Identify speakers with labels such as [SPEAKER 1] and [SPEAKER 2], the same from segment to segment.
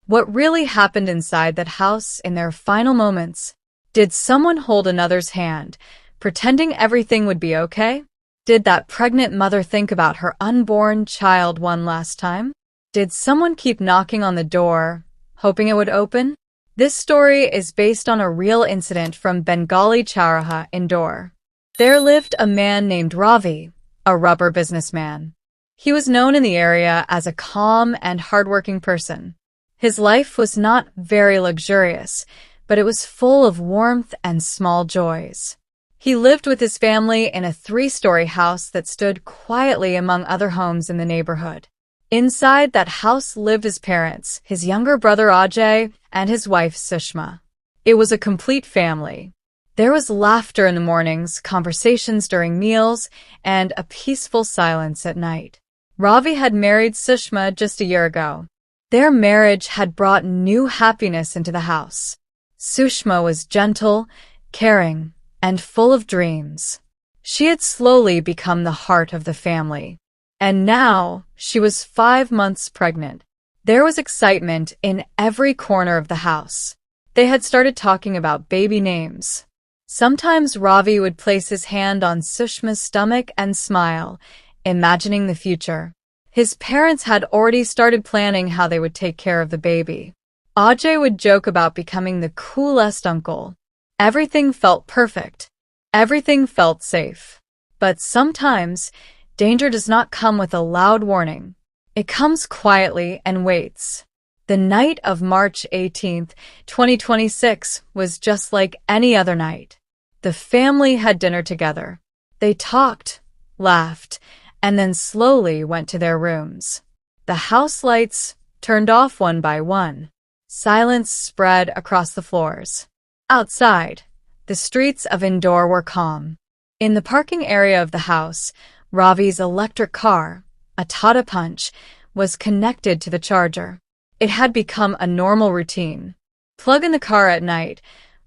[SPEAKER 1] What really happened inside that house in their final moments? Did someone hold another's hand, pretending everything would be okay? Did that pregnant mother think about her unborn child one last time? Did someone keep knocking on the door, hoping it would open? This story is based on a real incident from Bengali Chowraha, Indore. There lived a man named Ravi, a rubber businessman. He was known in the area as a calm and hardworking person. His life was not very luxurious, but it was full of warmth and small joys. He lived with his family in a 3-story house that stood quietly among other homes in the neighborhood. Inside that house lived his parents, his younger brother Ajay, and his wife Sushma. It was a complete family. There was laughter in the mornings, conversations during meals, and a peaceful silence at night. Ravi had married Sushma just a year ago. Their marriage had brought new happiness into the house. Sushma was gentle, caring, and full of dreams. She had slowly become the heart of the family. And now, she was 5 months pregnant. There was excitement in every corner of the house. They had started talking about baby names. Sometimes Ravi would place his hand on Sushma's stomach and smile, imagining the future. His parents had already started planning how they would take care of the baby. Ajay would joke about becoming the coolest uncle. Everything felt perfect. Everything felt safe. But sometimes, danger does not come with a loud warning. It comes quietly and waits. The night of March 18, 2026 was just like any other night. The family had dinner together. They talked, laughed, and then slowly went to their rooms. The house lights turned off one by one. Silence spread across the floors. Outside, the streets of Indore were calm. In the parking area of the house, Ravi's electric car, a Tata Punch, was connected to the charger. It had become a normal routine. Plug in the car at night,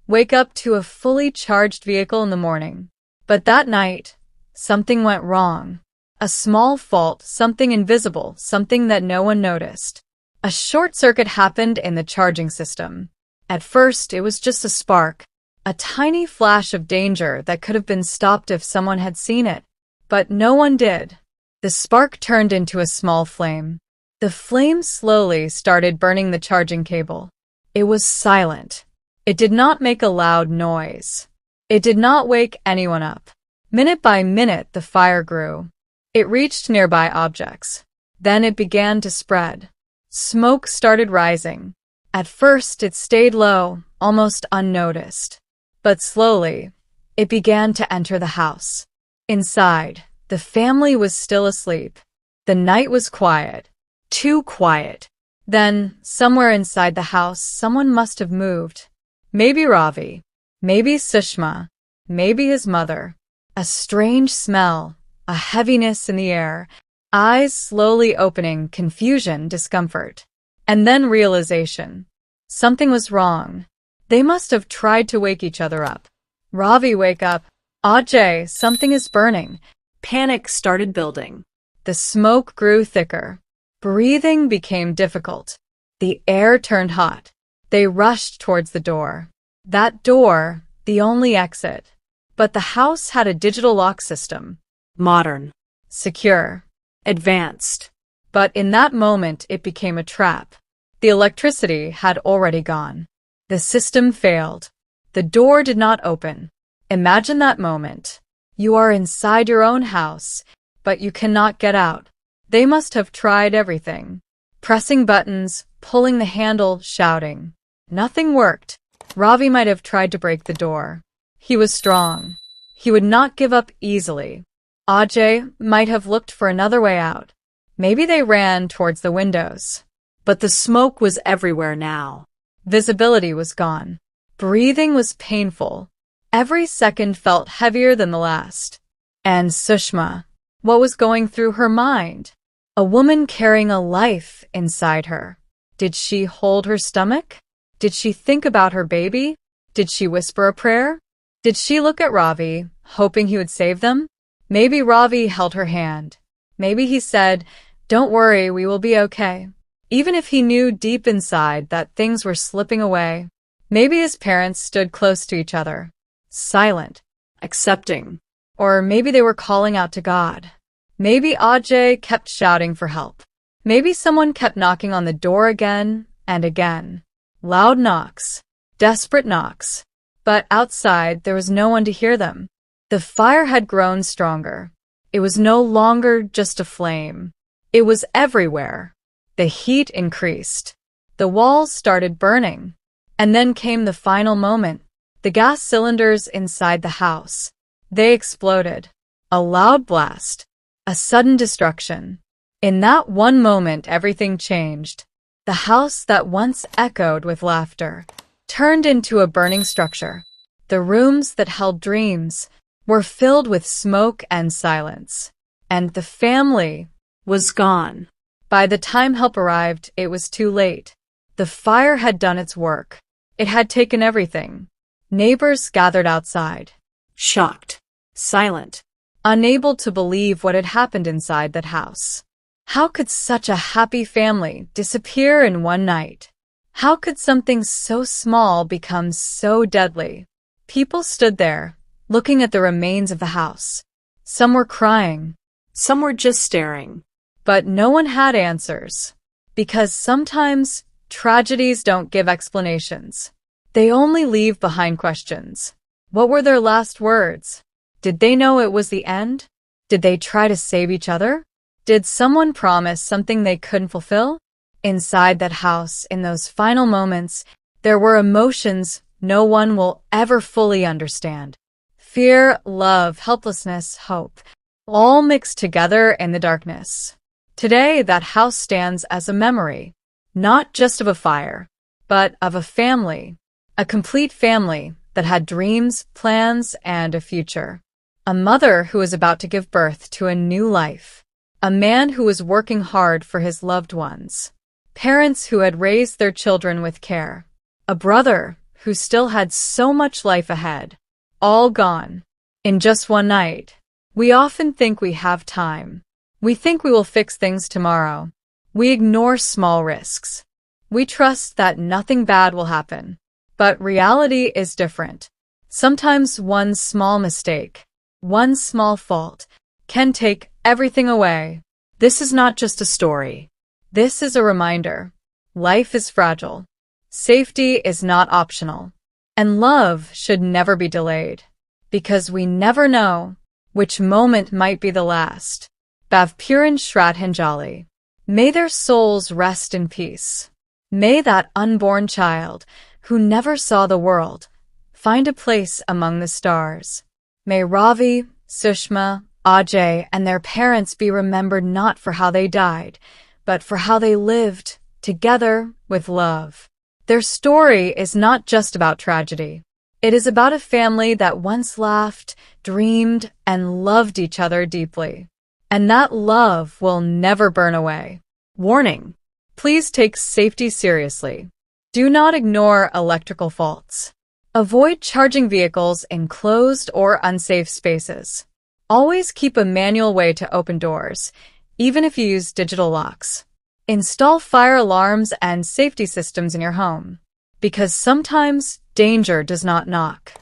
[SPEAKER 1] wake up to a fully charged vehicle in the morning. But that night, something went wrong. A small fault, something invisible, something that no one noticed. A short circuit happened in the charging system. At first, it was just a spark, a tiny flash of danger that could have been stopped if someone had seen it. But no one did. The spark turned into a small flame. The flame slowly started burning the charging cable. It was silent. It did not make a loud noise. It did not wake anyone up. Minute by minute, the fire grew. It reached nearby objects. Then it began to spread. Smoke started rising. At first, it stayed low, almost unnoticed. But slowly, it began to enter the house. Inside, the family was still asleep. The night was quiet. Too quiet. Then, somewhere inside the house, someone must have moved. Maybe Ravi. Maybe Sushma. Maybe his mother. A strange smell. A heaviness in the air, eyes slowly opening, confusion, discomfort. And then realization. Something was wrong. They must have tried to wake each other up. Ravi, wake up. Ajay, something is burning. Panic started building. The smoke grew thicker. Breathing became difficult. The air turned hot. They rushed towards the door. That door, the only exit. But the house had a digital lock system. Modern, secure, advanced. But in that moment, it became a trap. The electricity had already gone. The system failed. The door did not open. Imagine that moment. You are inside your own house, but you cannot get out. They must have tried everything. Pressing buttons, pulling the handle, shouting. Nothing worked. Ravi might have tried to break the door. He was strong. He would not give up easily. Ajay might have looked for another way out. Maybe they ran towards the windows. But the smoke was everywhere now. Visibility was gone. Breathing was painful. Every second felt heavier than the last. And Sushma, what was going through her mind? A woman carrying a life inside her. Did she hold her stomach? Did she think about her baby? Did she whisper a prayer? Did she look at Ravi, hoping he would save them? Maybe Ravi held her hand. Maybe he said, "Don't worry, we will be okay." even if he knew deep inside that things were slipping away. Maybe his parents stood close to each other, silent, accepting. Or maybe they were calling out to God. Maybe Ajay kept shouting for help. Maybe someone kept knocking on the door again and again. Loud knocks, desperate knocks. But outside, there was no one to hear them. The fire had grown stronger. It was no longer just a flame. It was everywhere. The heat increased. The walls started burning. And then came the final moment. The gas cylinders inside the house. They exploded. A loud blast. A sudden destruction. In that one moment, everything changed. The house that once echoed with laughter turned into a burning structure. The rooms that held dreams were filled with smoke and silence. And the family was gone. By the time help arrived, it was too late. The fire had done its work. It had taken everything. Neighbors gathered outside, shocked, silent, unable to believe what had happened inside that house. How could such a happy family disappear in one night? How could something so small become so deadly? People stood there, looking at the remains of the house. Some were crying. Some were just staring. But no one had answers. Because sometimes tragedies don't give explanations. They only leave behind questions. What were their last words? Did they know it was the end? Did they try to save each other? Did someone promise something they couldn't fulfill? Inside that house, in those final moments, there were emotions no one will ever fully understand. Fear, love, helplessness, hope, all mixed together in the darkness. Today, that house stands as a memory, not just of a fire, but of a family, a complete family that had dreams, plans, and a future. A mother who was about to give birth to a new life. A man who was working hard for his loved ones. Parents who had raised their children with care. A brother who still had so much life ahead. All gone. In just one night. We often think we have time. We think we will fix things tomorrow. We ignore small risks. We trust that nothing bad will happen. But reality is different. Sometimes one small mistake, one small fault, can take everything away. This is not just a story. This is a reminder. Life is fragile. Safety is not optional. And love should never be delayed. Because we never know which moment might be the last. Bhavpuran Shraddhanjali. May their souls rest in peace. May that unborn child, who never saw the world, find a place among the stars. May Ravi, Sushma, Ajay, and their parents be remembered not for how they died, but for how they lived together with love. Their story is not just about tragedy. It is about a family that once laughed, dreamed, and loved each other deeply. And that love will never burn away. Warning: please take safety seriously. Do not ignore electrical faults. Avoid charging vehicles in closed or unsafe spaces. Always keep a manual way to open doors, even if you use digital locks. Install fire alarms and safety systems in your home. Because sometimes danger does not knock.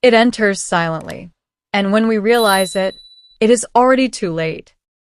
[SPEAKER 1] It enters silently. And when we realize it, it is already too late.